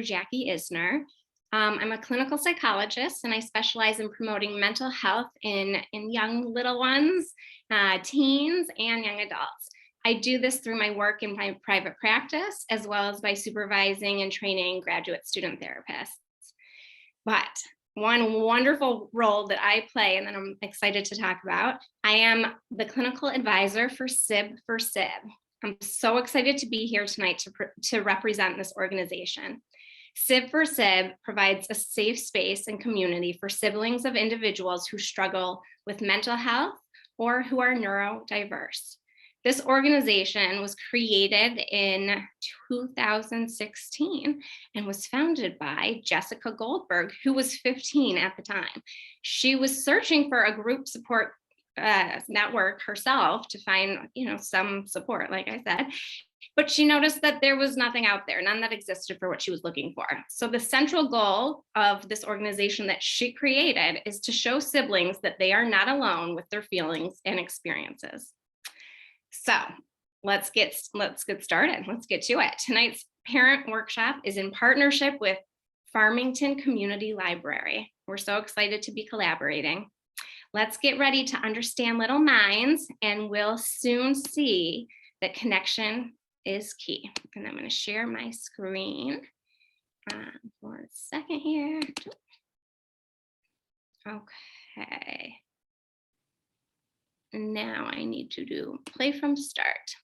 Jaclyn Issner. I'm a clinical psychologist, and I specialize in promoting mental health in young little ones, teens, and young adults. I do this through my work in my private practice, as well as by supervising and training graduate student therapists. But one wonderful role that I play, and that I'm excited to talk about, I am the clinical advisor for SIB for SIB. I'm so excited to be here tonight to represent this organization. SIB for SIB provides a safe space and community for siblings of individuals who struggle with mental health or who are neurodiverse. This organization was created in 2016 and was founded by Jessica Goldberg, who was 15 at the time. She was searching for a group support network herself to find, some support, like I said, but she noticed that there was nothing out there, none that existed for what she was looking for. So the central goal of this organization that she created is to show siblings that they are not alone with their feelings and experiences. So let's get started. Let's get to it. Tonight's parent workshop is in partnership with Farmington Community Library. We're so excited to be collaborating. Let's get ready to understand little minds, and we'll soon see that connection is key. And I'm going to share my screen for a second here. Okay. Now I need to do play from start.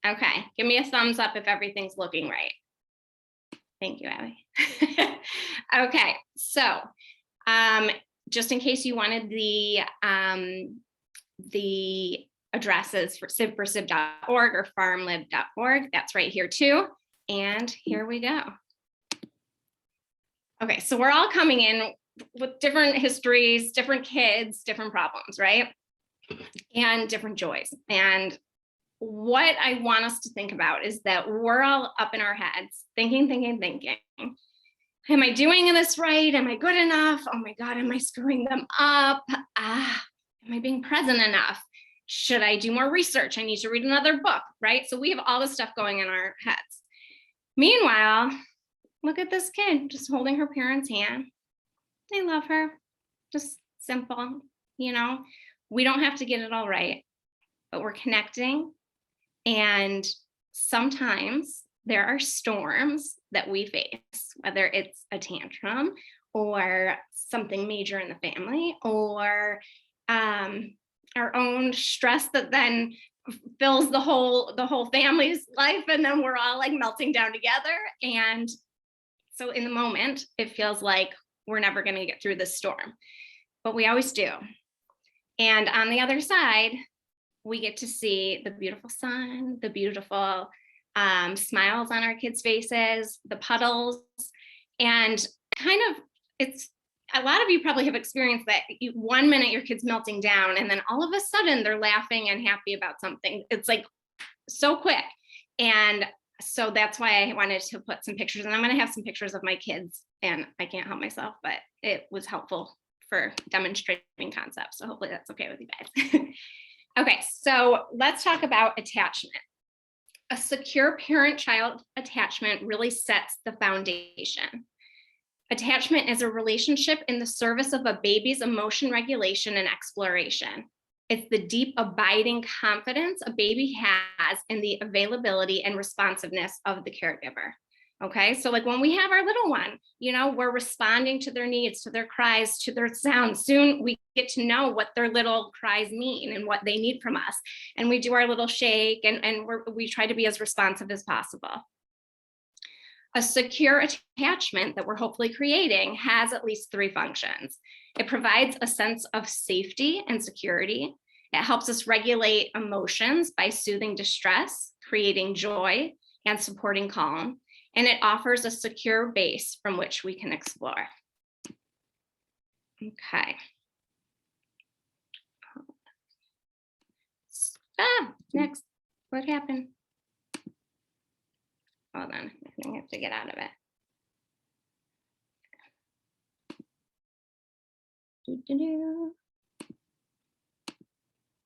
Okay, give me a thumbs up if everything's looking right. Thank you, Abby. Okay, so just in case you wanted the addresses for sibforsib.org or farmlib.org, that's right here too. And here we go. Okay, so we're all coming in with different histories, different kids, different problems, right? And different joys. And what I want us to think about is that we're all up in our heads, thinking. Am I doing this right? Am I good enough? Oh my God, am I screwing them up? Am I being present enough? Should I do more research? I need to read another book, right? So we have all this stuff going in our heads. Meanwhile, look at this kid just holding her parents' hand. They love her, just simple, we don't have to get it all right, but we're connecting. And sometimes there are storms that we face, whether it's a tantrum or something major in the family, or our own stress that then fills the whole family's life, and then we're all like melting down together. And so in the moment, it feels like we're never going to get through this storm, but we always do. And on the other side, we get to see the beautiful sun, the beautiful smiles on our kids' faces, the puddles, and it's a lot of you probably have experienced that. 1 minute your kid's melting down, and then all of a sudden they're laughing and happy about something. It's like so quick. And so that's why I wanted to put some pictures, and I'm going to have some pictures of my kids, and I can't help myself, but it was helpful for demonstrating concepts. So hopefully that's okay with you guys. Okay, so let's talk about attachment. A secure parent-child attachment really sets the foundation. Attachment is a relationship in the service of a baby's emotion regulation and exploration. It's the deep, abiding confidence a baby has in the availability and responsiveness of the caregiver. Okay, so like when we have our little one, we're responding to their needs, to their cries, to their sounds. Soon we get to know what their little cries mean and what they need from us. And we do our little shake, and we try to be as responsive as possible. A secure attachment that we're hopefully creating has at least 3 functions. It provides a sense of safety and security. It helps us regulate emotions by soothing distress, creating joy, and supporting calm. And it offers a secure base from which we can explore. Okay. Next, what happened? Hold on, I think I have to get out of it.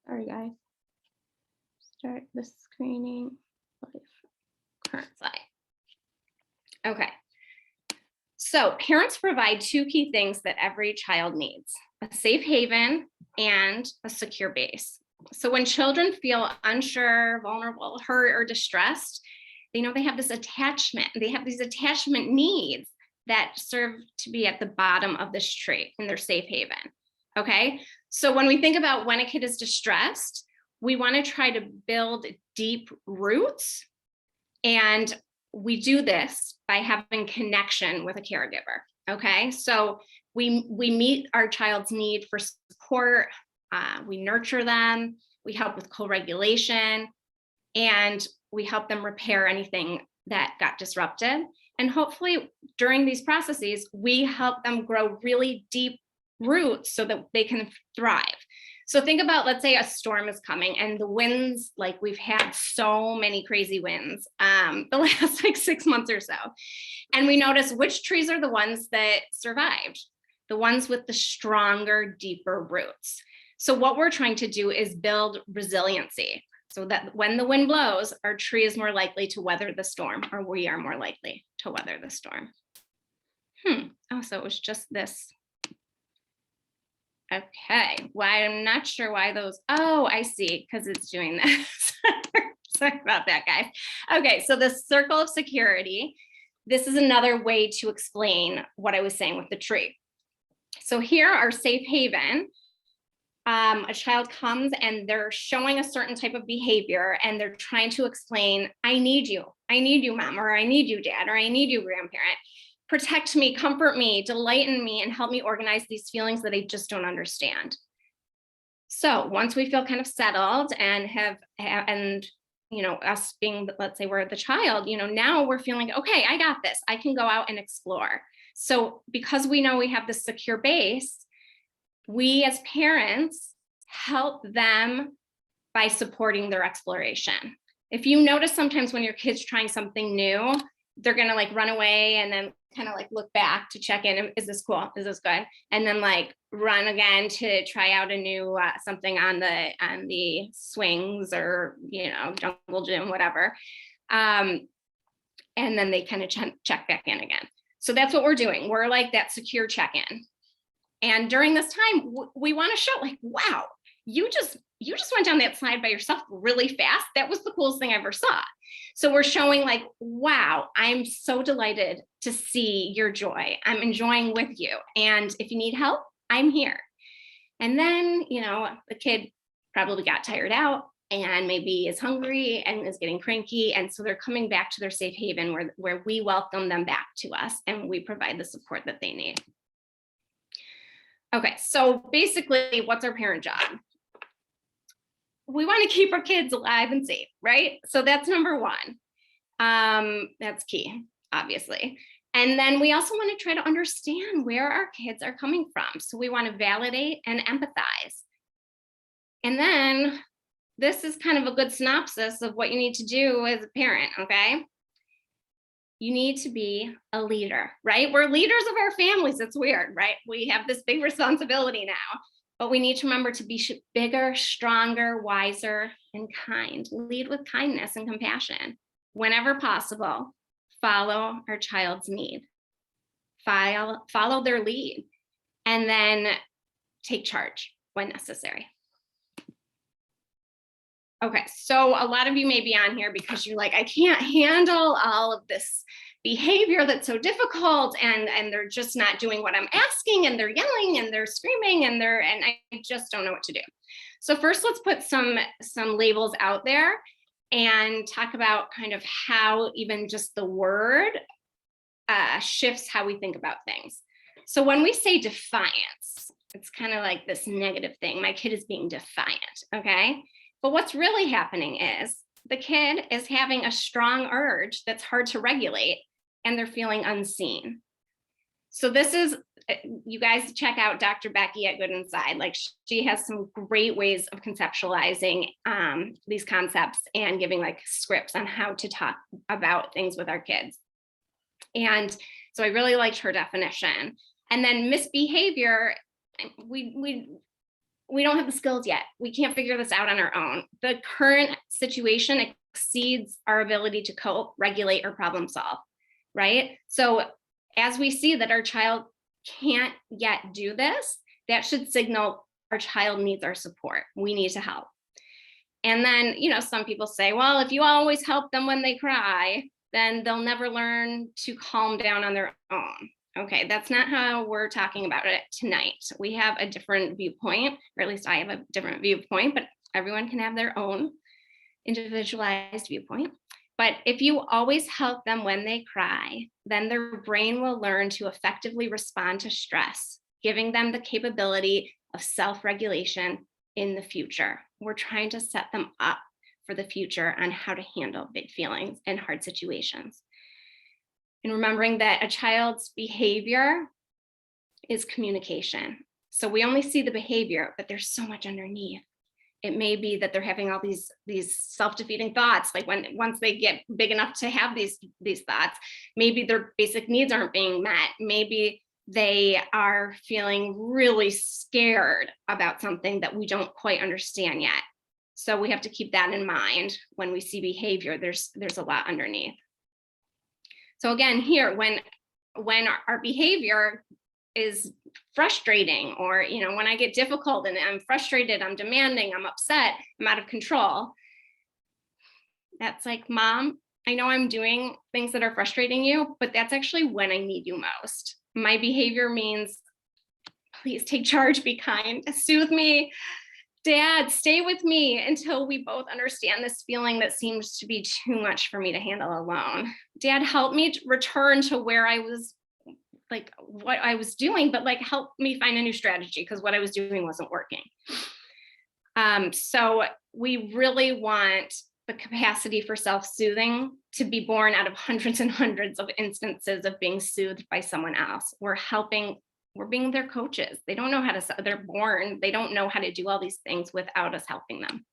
Sorry, guys. Start the screening. Current slide. Okay. So parents provide two key things that every child needs: a safe haven and a secure base. So when children feel unsure, vulnerable, hurt, or distressed, they know they have this attachment. They have these attachment needs that serve to be at the bottom of this tree in their safe haven. Okay. So when we think about when a kid is distressed, we want to try to build deep roots. And we do this by having connection with a caregiver. Okay. So we meet our child's need for support. We nurture them. We help with co-regulation, and we help them repair anything that got disrupted. And hopefully during these processes, we help them grow really deep roots so that they can thrive. So think about, let's say a storm is coming and the winds, like we've had so many crazy winds the last like 6 months or so. And we notice which trees are the ones that survived, the ones with the stronger, deeper roots. So what we're trying to do is build resiliency so that when the wind blows, our tree is more likely to weather the storm, or we are more likely to weather the storm. Oh, so it was just this. Okay, well, I'm not sure why those, oh, I see, because it's doing this. Sorry about that, guys. Okay, so the circle of security, this is another way to explain what I was saying with the tree. So here, our safe haven, a child comes and they're showing a certain type of behavior and they're trying to explain, I need you, mom, or I need you, dad, or I need you, grandparent. Protect me, comfort me, delight in me, and help me organize these feelings that I just don't understand. So once we feel kind of settled and us being, let's say we're the child, now we're feeling, okay, I got this. I can go out and explore. So because we know we have this secure base, we as parents help them by supporting their exploration. If you notice sometimes when your kid's trying something new, they're going to like run away and then kind of like look back to check in. Is this cool? Is this good? And then like run again to try out a new something on the swings or, jungle gym, whatever. And then they kind of check back in again. So that's what we're doing. We're like that secure check-in. And during this time, we want to show like, wow, you just went down that slide by yourself really fast. That was the coolest thing I ever saw. So we're showing like, wow, I'm so delighted to see your joy. I'm enjoying with you. And if you need help, I'm here. And then, the kid probably got tired out and maybe is hungry and is getting cranky. And so they're coming back to their safe haven where we welcome them back to us and we provide the support that they need. Okay, so basically, what's our parent job? We want to keep our kids alive and safe, right? So that's number one. That's key, obviously. And then we also want to try to understand where our kids are coming from. So we want to validate and empathize. And then this is kind of a good synopsis of what you need to do as a parent, okay? You need to be a leader, right? We're leaders of our families. It's weird, right? We have this big responsibility now, but we need to remember to be bigger, stronger, wiser, and kind. Lead with kindness and compassion. Whenever possible, follow our child's need. Follow their lead, and then take charge when necessary. Okay, so a lot of you may be on here because you're like, I can't handle all of this behavior that's so difficult, and they're just not doing what I'm asking, and they're yelling and they're screaming and I just don't know what to do. So first, let's put some labels out there and talk about kind of how even just the word shifts how we think about things. So when we say defiance, it's kind of like this negative thing. My kid is being defiant, okay? But what's really happening is the kid is having a strong urge that's hard to regulate, and they're feeling unseen. So this is, you guys check out Dr. Becky at Good Inside. Like, she has some great ways of conceptualizing these concepts and giving like scripts on how to talk about things with our kids. And so I really liked her definition. And then misbehavior, we don't have the skills yet. We can't figure this out on our own. The current situation exceeds our ability to cope, regulate, or problem solve. right? So as we see that our child can't yet do this, that should signal our child needs our support. We need to help. And then, some people say, well, if you always help them when they cry, then they'll never learn to calm down on their own. Okay, that's not how we're talking about it tonight. We have a different viewpoint, or at least I have a different viewpoint, but everyone can have their own individualized viewpoint. But if you always help them when they cry, then their brain will learn to effectively respond to stress, giving them the capability of self-regulation in the future. We're trying to set them up for the future on how to handle big feelings and hard situations. And remembering that a child's behavior is communication. So we only see the behavior, but there's so much underneath. It may be that they're having all these self-defeating thoughts, like once they get big enough to have these thoughts, maybe their basic needs aren't being met. Maybe they are feeling really scared about something that we don't quite understand yet. So we have to keep that in mind when we see behavior. There's a lot underneath. So again, here, when our behavior is frustrating, or when I get difficult and I'm frustrated, I'm demanding, I'm upset, I'm out of control, that's like, Mom, I know I'm doing things that are frustrating you, but that's actually when I need you most. My behavior means, please take charge, be kind, soothe me. Dad, stay with me until we both understand this feeling that seems to be too much for me to handle alone. Dad, help me return to where I was, like what I was doing, but like help me find a new strategy because what I was doing wasn't working. So we really want the capacity for self-soothing to be born out of hundreds and hundreds of instances of being soothed by someone else. We're being their coaches. They don't know how to, they're born, they don't know how to do all these things without us helping them.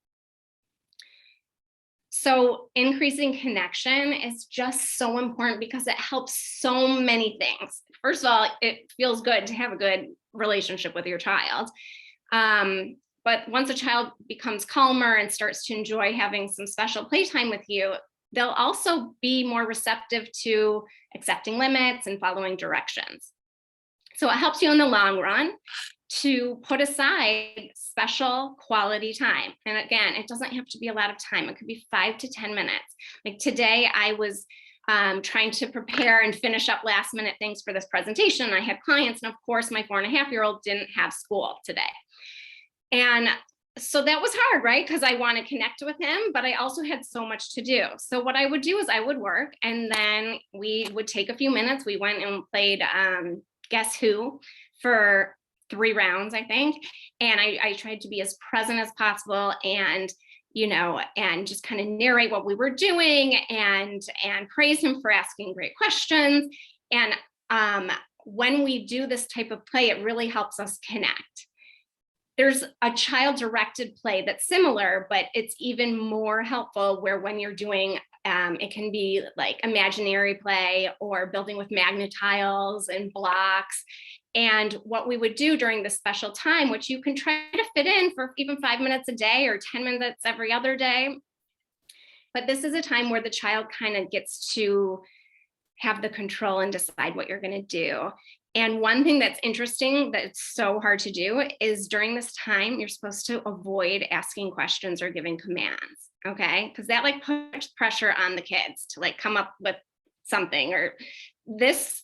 So increasing connection is just so important because it helps so many things. First of all, it feels good to have a good relationship with your child. But once a child becomes calmer and starts to enjoy having some special playtime with you, they'll also be more receptive to accepting limits and following directions. So it helps you in the long run to put aside special quality time. And again, it doesn't have to be a lot of time. It could be 5 to 10 minutes. Like today, I was trying to prepare and finish up last minute things for this presentation. I had clients, and of course, my 4.5-year-old didn't have school today. And so that was hard, right? Because I want to connect with him, but I also had so much to do. So what I would do is I would work, and then we would take a few minutes. We went and played Guess Who for 3 rounds, I think. And I tried to be as present as possible and, and just kind of narrate what we were doing and praise him for asking great questions. And when we do this type of play, it really helps us connect. There's a child-directed play that's similar, but it's even more helpful where when you're doing, it can be like imaginary play or building with magnetiles and blocks. And what we would do during this special time, which you can try to fit in for even 5 minutes a day or 10 minutes every other day. But this is a time where the child kind of gets to have the control and decide what you're going to do. And one thing that's interesting that's so hard to do is during this time, you're supposed to avoid asking questions or giving commands, okay? Because that like puts pressure on the kids to like come up with something, or this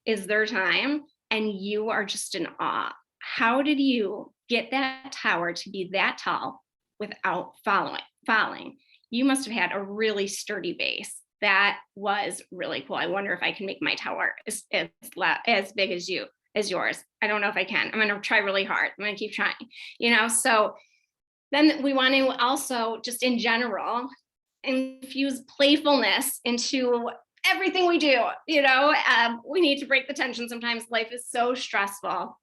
is their time and you are just in awe. How did you get that tower to be that tall without falling? You must have had a really sturdy base. That was really cool. I wonder if I can make my tower as big as yours. I don't know if I can. I'm going to try really hard. I'm going to keep trying, so then we want to also just in general infuse playfulness into everything we do. We need to break the tension. Sometimes life is so stressful.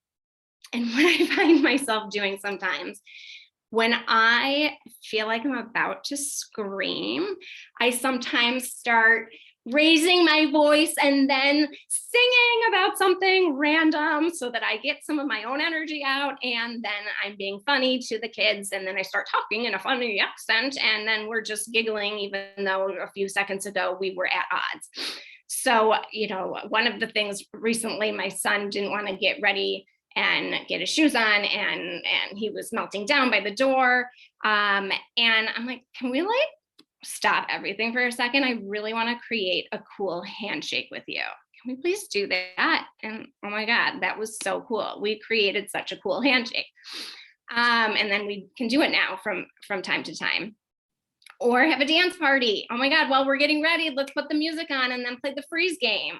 And what I find myself doing sometimes, when I feel like I'm about to scream, I sometimes start raising my voice and then singing about something random so that I get some of my own energy out, and then I'm being funny to the kids, and then I start talking in a funny accent, and then we're just giggling even though a few seconds ago we were at odds. So, one of the things recently, my son didn't want to get ready and get his shoes on, and he was melting down by the door. And I'm like, can we like stop everything for a second? I really want to create a cool handshake with you. Can we please do that? And oh my God, that was so cool. We created such a cool handshake. And then we can do it now from time to time. Or have a dance party. Oh my God, while we're getting ready, let's put the music on and then play the freeze game.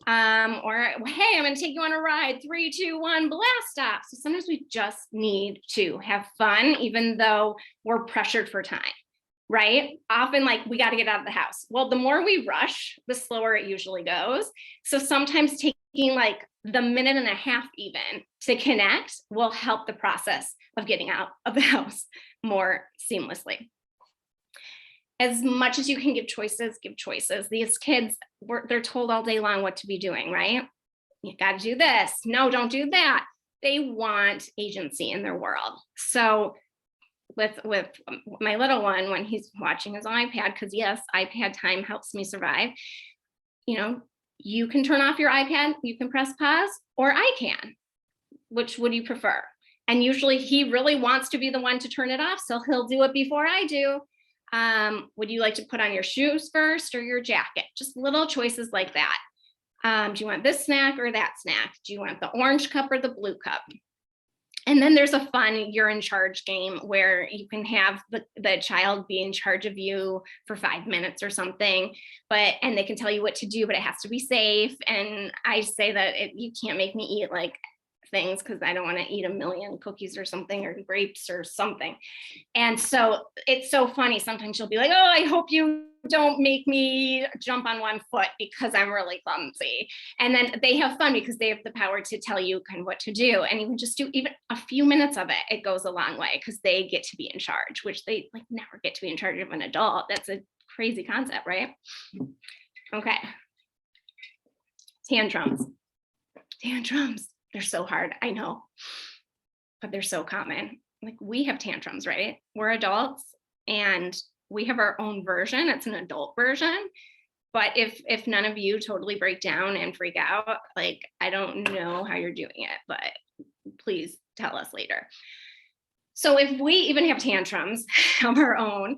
Or, hey, I'm going to take you on a ride. 3, 2, 1, blast off. So sometimes we just need to have fun, even though we're pressured for time, right? Often like we got to get out of the house. Well, the more we rush, the slower it usually goes. So sometimes taking like the minute and a half even to connect will help the process of getting out of the house more seamlessly. As much as you can give choices, give choices. These kids, they're told all day long what to be doing, right? You got to do this. No, don't do that. They want agency in their world. So with my little one, when he's watching his iPad, because yes, iPad time helps me survive. You can turn off your iPad, you can press pause, or I can. Which would you prefer? And usually he really wants to be the one to turn it off, so he'll do it before I do. Would you like to put on your shoes first or your jacket? Just little choices like that. Do you want this snack or that snack? Do you want the orange cup or the blue cup? And then there's a fun you're in charge game where you can have the child be in charge of you for 5 minutes or something, and they can tell you what to do, but it has to be safe. And I say that you can't make me eat like things because I don't want to eat 1 million cookies or something, or grapes or something. And so it's so funny. Sometimes she'll be like, oh, I hope you don't make me jump on one foot because I'm really clumsy. And then they have fun because they have the power to tell you kind of what to do. And even just do even a few minutes of it, it goes a long way because they get to be in charge, which they like never get to be in charge of an adult. That's a crazy concept, right? Okay. Tantrums. They're so hard, I know, but they're so common. Like we have tantrums, right? We're adults and we have our own version. It's an adult version. But if none of you totally break down and freak out, like I don't know how you're doing it, but please tell us later. So if we even have tantrums of our own,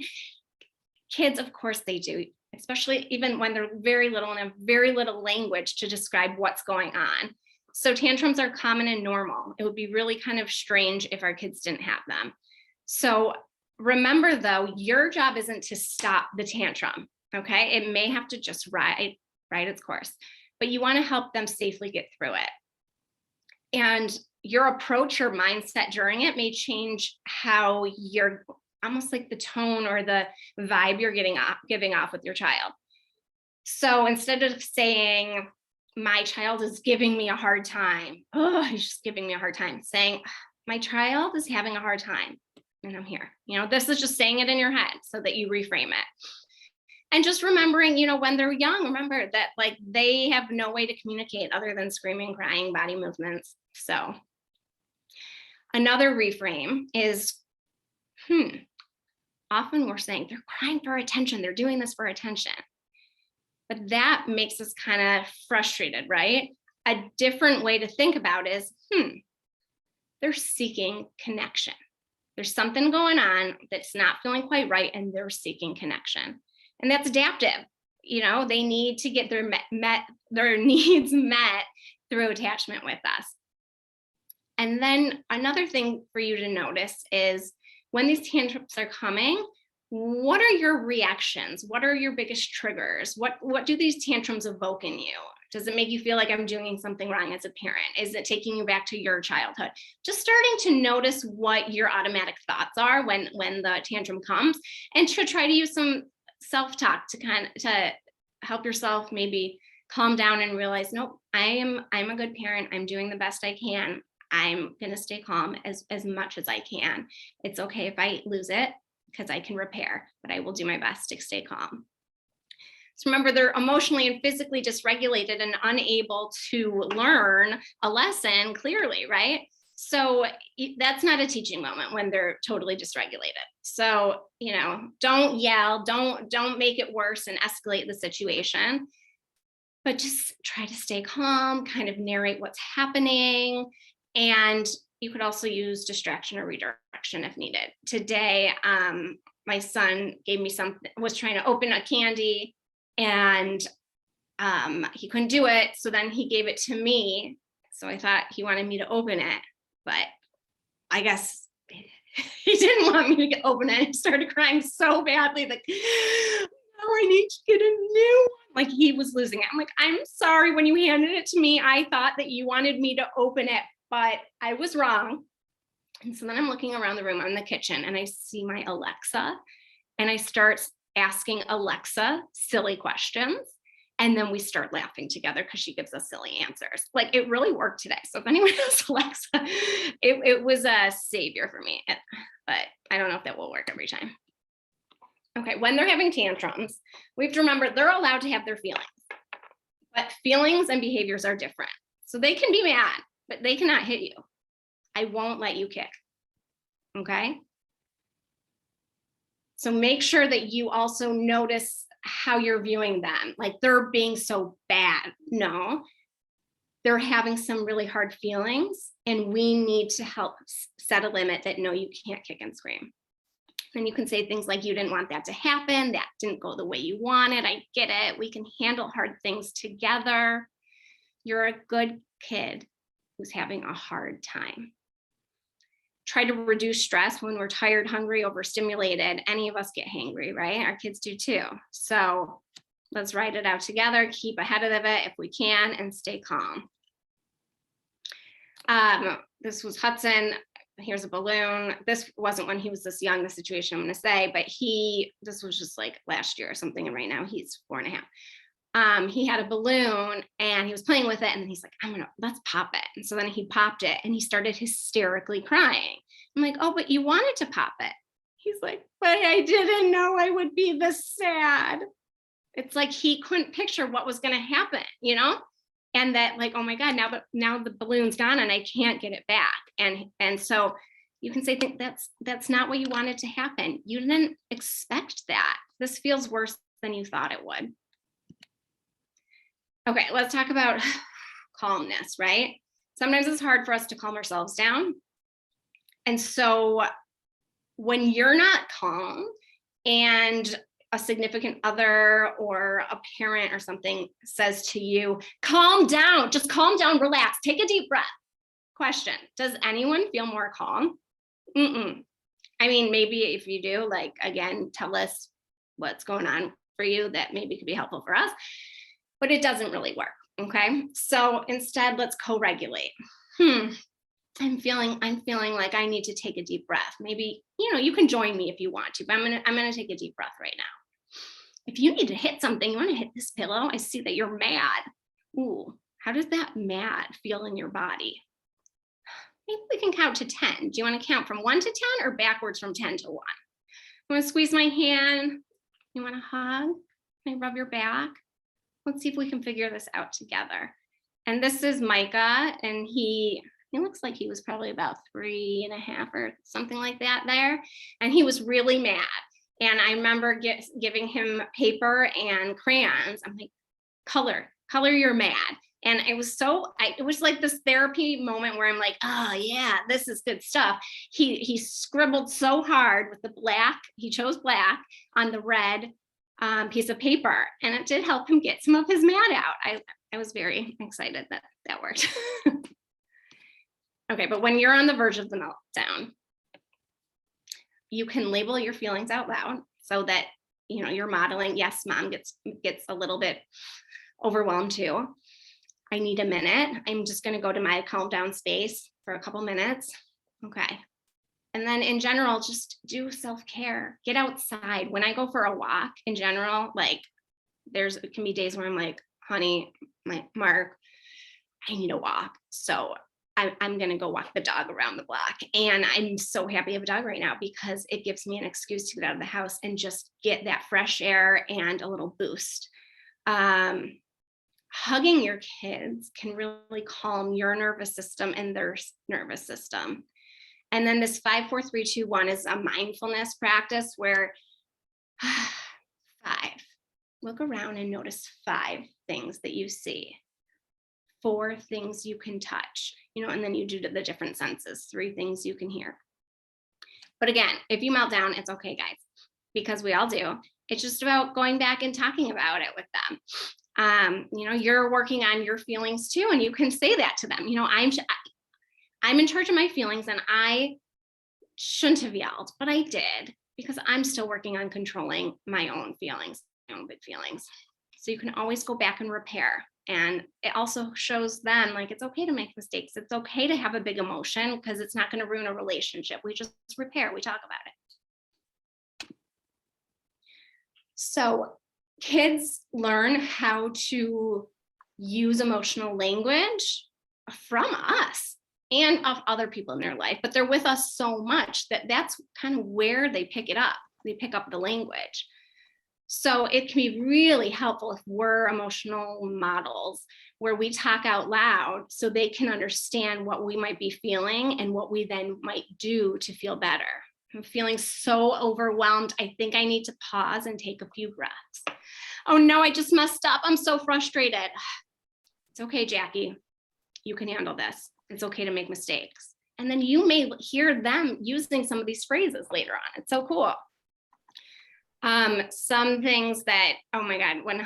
kids, of course they do, especially even when they're very little and have very little language to describe what's going on. So tantrums are common and normal. It would be really kind of strange if our kids didn't have them. So remember though, your job isn't to stop the tantrum, okay? It may have to just ride its course, but you want to help them safely get through it. And your approach or mindset during it may change how you're almost like the tone or the vibe you're giving off with your child. So instead of saying, my child is giving me a hard time. Oh, he's just giving me a hard time. Saying, my child is having a hard time and I'm here. This is just saying it in your head so that you reframe it. And just remembering, when they're young, remember that like they have no way to communicate other than screaming, crying, body movements. So another reframe is, often we're saying they're crying for attention. They're doing this for attention. But that makes us kind of frustrated, right? A different way to think about it is, they're seeking connection. There's something going on that's not feeling quite right, and they're seeking connection. And that's adaptive. They need to get their needs met through attachment with us. And then another thing for you to notice is when these tantrums are coming, what are your reactions? What are your biggest triggers? What do these tantrums evoke in you? Does it make you feel like I'm doing something wrong as a parent? Is it taking you back to your childhood? Just starting to notice what your automatic thoughts are when the tantrum comes, and to try to use some self-talk to help yourself maybe calm down and realize, nope, I'm a good parent. I'm doing the best I can. I'm going to stay calm as much as I can. It's okay if I lose it, because I can repair, but I will do my best to stay calm. So remember, they're emotionally and physically dysregulated and unable to learn a lesson clearly, right? So that's not a teaching moment when they're totally dysregulated. So, don't yell, don't make it worse and escalate the situation. but just try to stay calm, kind of narrate what's happening. And you could also use distraction or redirection if needed. Today, my son gave me something, was trying to open a candy, and he couldn't do it. So then he gave it to me. So I thought he wanted me to open it, but I guess he didn't want me to open it. He started crying so badly that I need to get a new one. Like, he was losing it. I'm like, I'm sorry, when you handed it to me, I thought that you wanted me to open it, but I was wrong. And so then I'm looking around the room, I'm in the kitchen, and I see my Alexa, and I start asking Alexa silly questions. And then we start laughing together because she gives us silly answers. Like, it really worked today. So if anyone has Alexa, it was a savior for me, but I don't know if that will work every time. Okay, when they're having tantrums, we have to remember they're allowed to have their feelings, but feelings and behaviors are different. So they can be mad, but they cannot hit you. I won't let you kick, okay? So make sure that you also notice how you're viewing them. Like, they're being so bad. No, they're having some really hard feelings, and we need to help set a limit that no, you can't kick and scream. And you can say things like, you didn't want that to happen. That didn't go the way you wanted. I get it. We can handle hard things together. You're a good kid who's having a hard time. Try to reduce stress when we're tired, hungry, overstimulated. Any of us get hangry, right? Our kids do too. So let's ride it out together, keep ahead of it if we can, and stay calm. This was Hudson. Here's a balloon. This wasn't when he was this young, the situation I'm going to say, but this was just like last year or something. And right now he's 4.5. He had a balloon and he was playing with it. And then he's like, let's pop it. And so then he popped it and he started hysterically crying. I'm like, oh, but you wanted to pop it. He's like, but I didn't know I would be this sad. It's like he couldn't picture what was going to happen, and that, like, oh my God, now the balloon's gone and I can't get it back. And so you can say that's not what you wanted to happen. You didn't expect that. This feels worse than you thought it would. Okay, let's talk about calmness, right? Sometimes it's hard for us to calm ourselves down. And so when you're not calm and a significant other or a parent or something says to you, calm down, just calm down, relax, take a deep breath. Question, does anyone feel more calm? I mean, maybe if you do, like, again, tell us what's going on for you that maybe could be helpful for us, but it doesn't really work, okay? So instead, let's co-regulate. I'm feeling like I need to take a deep breath. Maybe, you can join me if you want to, but I'm gonna take a deep breath right now. If you need to hit something, you want to hit this pillow. I see that you're mad. Ooh, how does that mad feel in your body? Maybe we can count to 10. Do you want to count from 1 to 10 or backwards from 10 to 1? You want to squeeze my hand? You want to hug? Can I rub your back? Let's see if we can figure this out together. And this is Micah, and he looks like he was probably about 3.5 or something like that there. And he was really mad. And I remember giving him paper and crayons. I'm like, color you're mad. And it was it was like this therapy moment where I'm like, oh yeah, this is good stuff. He scribbled so hard with the black, he chose black on the red piece of paper, and it did help him get some of his mad out. I was very excited that worked. Okay, but when you're on the verge of the meltdown, you can label your feelings out loud so that you're modeling. Yes, mom gets a little bit overwhelmed too. I need a minute. I'm just going to go to my calm down space for a couple minutes. Okay. And then in general, just do self-care. Get outside. When I go for a walk in general, like it can be days where I'm like, honey, Mark, I need a walk. So I'm going to go walk the dog around the block. And I'm so happy I have a dog right now because it gives me an excuse to get out of the house and just get that fresh air and a little boost. Hugging your kids can really calm your nervous system and their nervous system. And then this 5, 4, 3, 2, 1 is a mindfulness practice where 5, look around and notice 5 things that you see, 4 things you can touch, and then you do the different senses, 3 things you can hear. But again, if you melt down, it's okay, guys, because we all do. It's just about going back and talking about it with them. You're working on your feelings too, and you can say that to them. I'm in charge of my feelings, and I shouldn't have yelled, but I did, because I'm still working on controlling my own feelings, my own big feelings. So you can always go back and repair. And it also shows them like, it's okay to make mistakes. It's okay to have a big emotion, because it's not going to ruin a relationship. We just repair, we talk about it. So kids learn how to use emotional language from us and of other people in their life, but they're with us so much that that's kind of where they pick it up. They pick up the language. So it can be really helpful if we're emotional models where we talk out loud so they can understand what we might be feeling and what we then might do to feel better. I'm feeling so overwhelmed. I think I need to pause and take a few breaths. Oh no, I just messed up. I'm so frustrated. It's okay, Jackie. You can handle this. It's okay to make mistakes. And then you may hear them using some of these phrases later on. It's so cool. Some things that, oh my God, when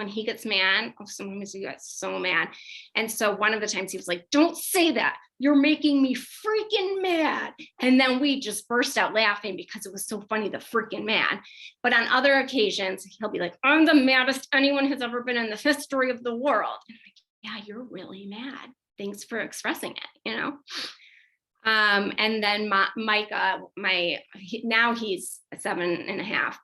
he gets mad, sometimes he gets so mad. And so one of the times he was like, don't say that. You're making me freaking mad. And then we just burst out laughing because it was so funny, the freaking mad. But on other occasions, he'll be like, I'm the maddest anyone has ever been in the history of the world. And I'm like, yeah, you're really mad. Thanks for expressing it, And then Micah, now he's 7.5.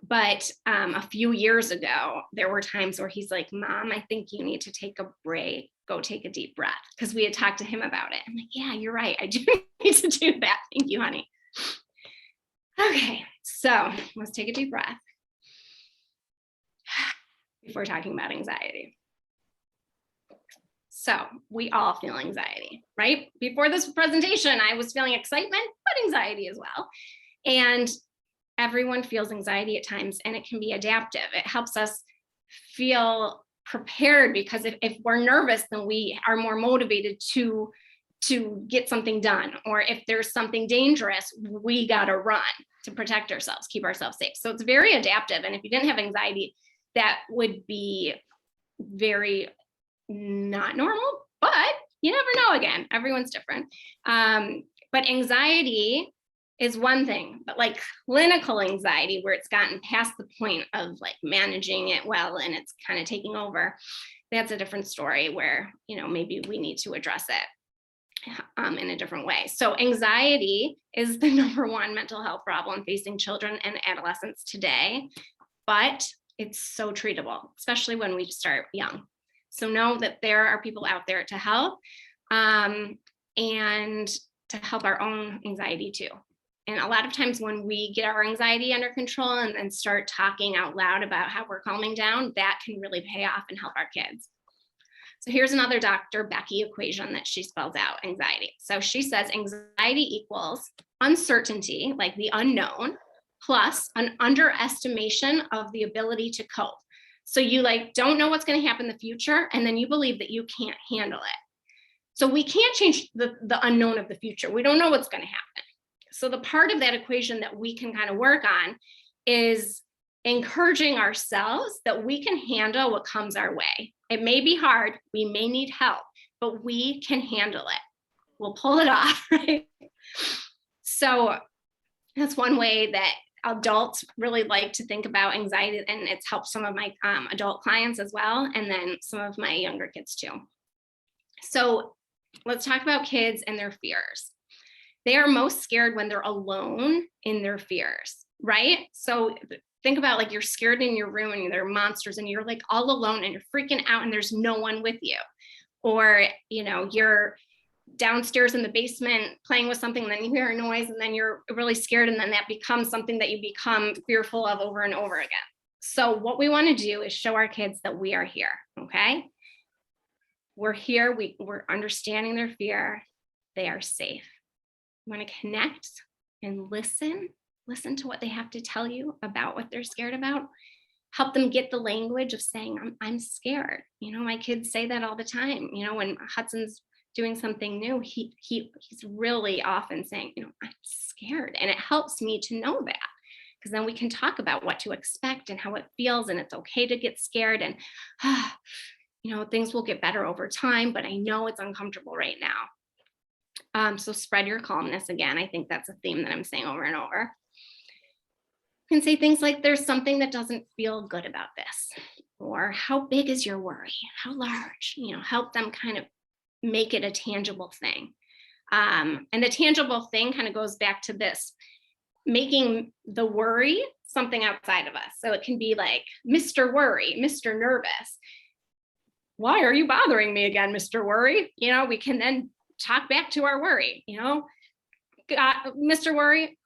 But a few years ago, there were times where he's like, Mom, I think you need to take a break, go take a deep breath, because we had talked to him about it. I'm like, yeah, you're right. I do need to do that. Thank you, honey. Okay, so let's take a deep breath before talking about anxiety. So we all feel anxiety, right? Before this presentation, I was feeling excitement, but anxiety as well. And everyone feels anxiety at times, and it can be adaptive. It helps us feel prepared, because if we're nervous, then we are more motivated to get something done. Or if there's something dangerous, we gotta run to protect ourselves, keep ourselves safe. So it's very adaptive. And if you didn't have anxiety, that would be very not normal, but you never know. Again, everyone's different. But anxiety is one thing, but like clinical anxiety, where it's gotten past the point of like managing it well and it's kind of taking over, that's a different story where, maybe we need to address it in a different way. So anxiety is the #1 mental health problem facing children and adolescents today, but it's so treatable, especially when we start young. So know that there are people out there to help, and to help our own anxiety too. And a lot of times when we get our anxiety under control and then start talking out loud about how we're calming down, that can really pay off and help our kids. So here's another Dr. Becky equation that she spells out anxiety. So she says anxiety equals uncertainty, like the unknown, plus an underestimation of the ability to cope. So you don't know what's going to happen in the future, and then you believe that you can't handle it. So we can't change the unknown of the future. We don't know what's going to happen. So the part of that equation that we can kind of work on is encouraging ourselves that we can handle what comes our way. It may be hard, we may need help, but we can handle it. We'll pull it off, right? So that's one way that adults really like to think about anxiety, and it's helped some of my adult clients as well, and then some of my younger kids too. So let's talk about kids and their fears. They are most scared when they're alone in their fears, right? So think about you're scared in your room and there are monsters and you're all alone and you're freaking out and there's no one with you. Or, you're downstairs in the basement playing with something, and then you hear a noise and then you're really scared, and then that becomes something that you become fearful of over and over again. So what we want to do is show our kids that we are here, okay? We're here, we're understanding their fear, they are safe. We want to connect and listen listen to what they have to tell you about what they're scared about. Help them get the language of saying, I'm scared. My kids say that all the time. When Hudson's doing something new, he's really often saying, I'm scared. And it helps me to know that, because then we can talk about what to expect and how it feels, and it's okay to get scared, and things will get better over time, but I know it's uncomfortable right now. So spread your calmness. Again, I think that's a theme that I'm saying over and over. You can say things like, there's something that doesn't feel good about this, or how big is your worry? How large? Help them kind of make it a tangible thing. And the tangible thing kind of goes back to this, making the worry something outside of us. So it can be like, Mr. Worry, Mr. Nervous. Why are you bothering me again, Mr. Worry? We can then talk back to our worry, Mr. Worry,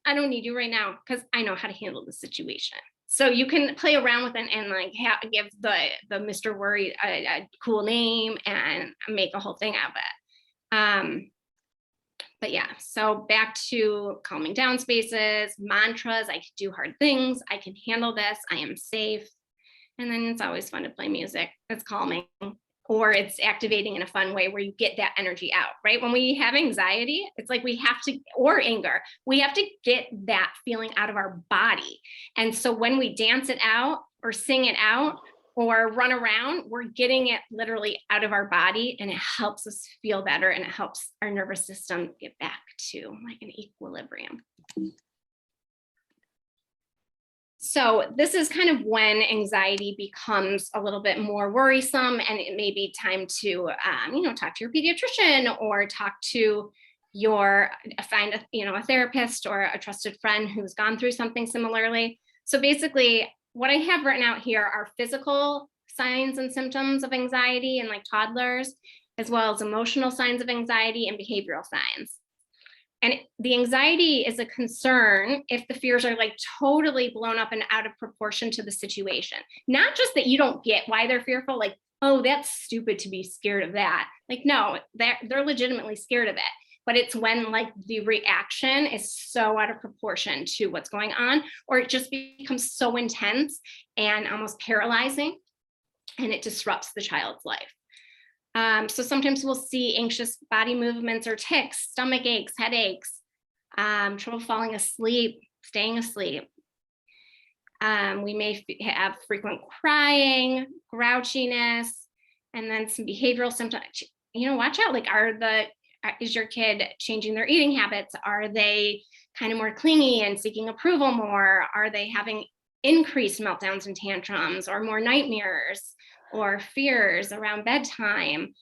I don't need you right now because I know how to handle the situation. So you can play around with it and like give the Mr. Worry a cool name and make a whole thing out of it. But yeah, so back to calming down spaces, mantras. I can do hard things. I can handle this. I am safe. And then it's always fun to play music that's calming, or it's activating in a fun way where you get that energy out, right? When we have anxiety, it's like we have to, or anger, we have to get that feeling out of our body. And so when we dance it out or sing it out or run around, we're getting it literally out of our body, and it helps us feel better, and it helps our nervous system get back to like an equilibrium. So this is kind of when anxiety becomes a little bit more worrisome, and it may be time to, talk to your pediatrician, or talk to find a therapist or a trusted friend who's gone through something similarly. So basically, what I have written out here are physical signs and symptoms of anxiety in like toddlers, as well as emotional signs of anxiety and behavioral signs. And the anxiety is a concern if the fears are like totally blown up and out of proportion to the situation. Not just that you don't get why they're fearful, like, oh, that's stupid to be scared of that. Like, no, they're legitimately scared of it. But it's when like the reaction is so out of proportion to what's going on, or it just becomes so intense and almost paralyzing, and it disrupts the child's life. So sometimes we'll see anxious body movements or tics, stomach aches, headaches, trouble falling asleep, staying asleep. We may have frequent crying, grouchiness, and then some behavioral symptoms. Watch out. Like, is your kid changing their eating habits? Are they kind of more clingy and seeking approval more? Are they having increased meltdowns and tantrums, or more nightmares, or fears around bedtime,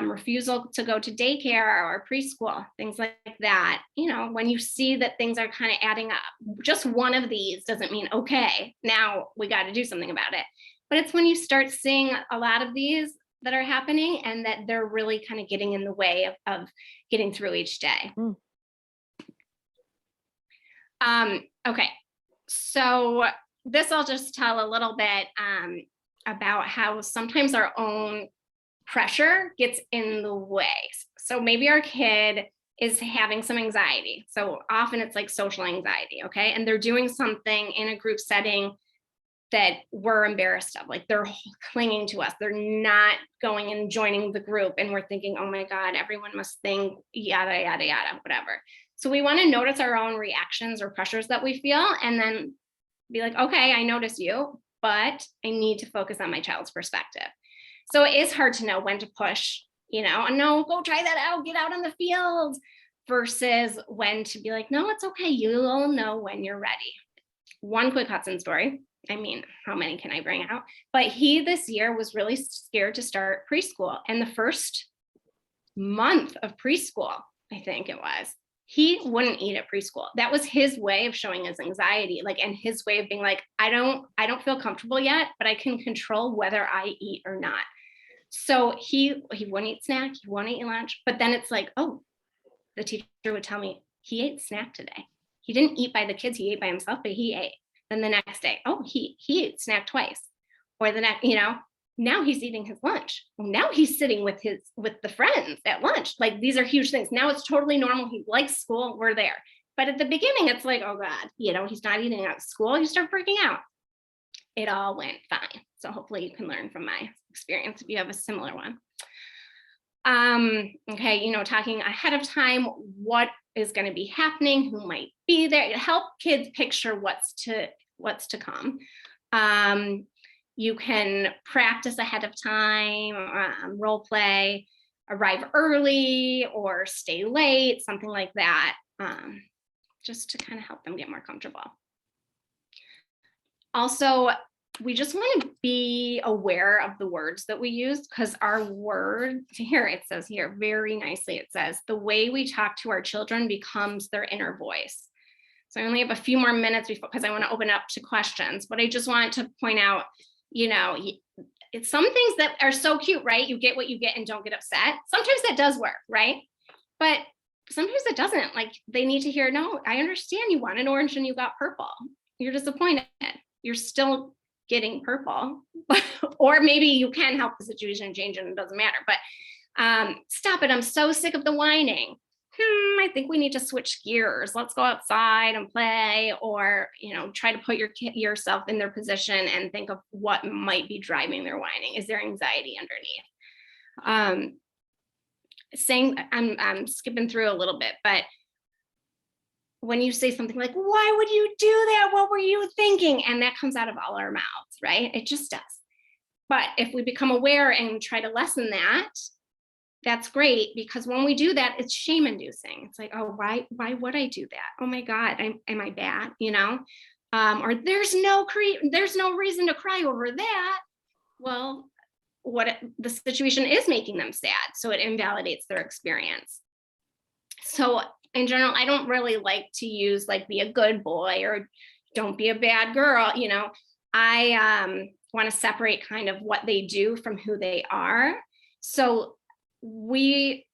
refusal to go to daycare or preschool, things like that? When you see that things are kind of adding up, just one of these doesn't mean, okay, now we got to do something about it. But it's when you start seeing a lot of these that are happening, and that they're really kind of getting in the way of getting through each day. Okay, so this I'll just tell a little bit about how sometimes our own pressure gets in the way. So maybe our kid is having some anxiety. So often it's like social anxiety, okay? And they're doing something in a group setting that we're embarrassed of, like they're clinging to us. They're not going and joining the group, and we're thinking, oh my God, everyone must think yada, yada, yada, whatever. So we want to notice our own reactions or pressures that we feel, and then be like, okay, I notice you, but I need to focus on my child's perspective. So it is hard to know when to push, and no, go try that out, get out in the field, versus when to be like, no, it's okay. You'll know when you're ready. One quick Hudson story. I mean, how many can I bring out? But he this year was really scared to start preschool. And the first month of preschool, I think it was, he wouldn't eat at preschool. That was his way of showing his anxiety, and his way of being like, I don't feel comfortable yet, but I can control whether I eat or not. So he wouldn't eat snack, he wouldn't eat lunch. But then it's like, oh, the teacher would tell me he ate snack today. He didn't eat by the kids, he ate by himself, but he ate. Then the next day, oh, he ate snack twice. Or the next, now he's eating his lunch. Now he's sitting with the friends at lunch. Like, these are huge things. Now it's totally normal. He likes school. We're there. But at the beginning, it's like, oh God, he's not eating at school. You start freaking out. It all went fine. So hopefully you can learn from my experience if you have a similar one. Okay, talking ahead of time, what is going to be happening, who might be there, help kids picture what's to come. You can practice ahead of time, role play, arrive early or stay late, something like that, just to kind of help them get more comfortable. Also, we just want to be aware of the words that we use, because our words here, it says here very nicely, it says, the way we talk to our children becomes their inner voice. So I only have a few more minutes before, because I want to open up to questions, but I just wanted to point out, it's some things that are so cute, right? You get what you get and don't get upset. Sometimes that does work, right? But sometimes it doesn't. Like, they need to hear, no, I understand you want an orange and you got purple. You're disappointed. You're still getting purple, or maybe you can help the situation change and it doesn't matter, but stop it. I'm so sick of the whining. I think we need to switch gears. Let's go outside and play, or, try to put yourself in their position and think of what might be driving their whining. Is there anxiety underneath? Saying, I'm skipping through a little bit, but when you say something like, why would you do that? What were you thinking? And that comes out of all our mouths, right? It just does. But if we become aware and try to lessen that, that's great, because when we do that, it's shame inducing. It's like, oh, why would I do that? Oh my God, am I bad? Or there's no reason to cry over that. Well, the situation is making them sad, so it invalidates their experience. So in general, I don't really like to use like be a good boy or don't be a bad girl. I want to separate kind of what they do from who they are. So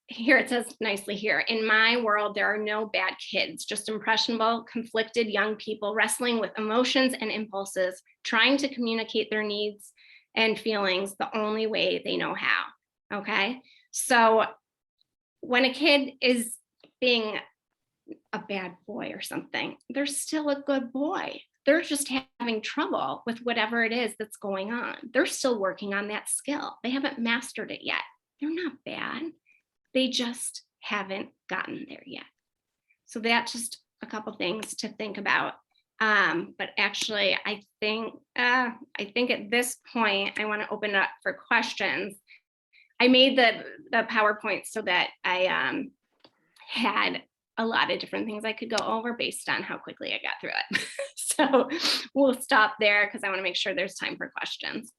here it says nicely here, in my world, there are no bad kids, just impressionable, conflicted young people wrestling with emotions and impulses, trying to communicate their needs and feelings the only way they know how. Okay. So when a kid is being a bad boy or something, they're still a good boy. They're just having trouble with whatever it is that's going on. They're still working on that skill. They haven't mastered it yet. They're not bad. They just haven't gotten there yet. So that's just a couple things to think about. But actually, I think at this point, I want to open up for questions. I made the PowerPoint so that I had a lot of different things I could go over based on how quickly I got through it. So we'll stop there because I want to make sure there's time for questions.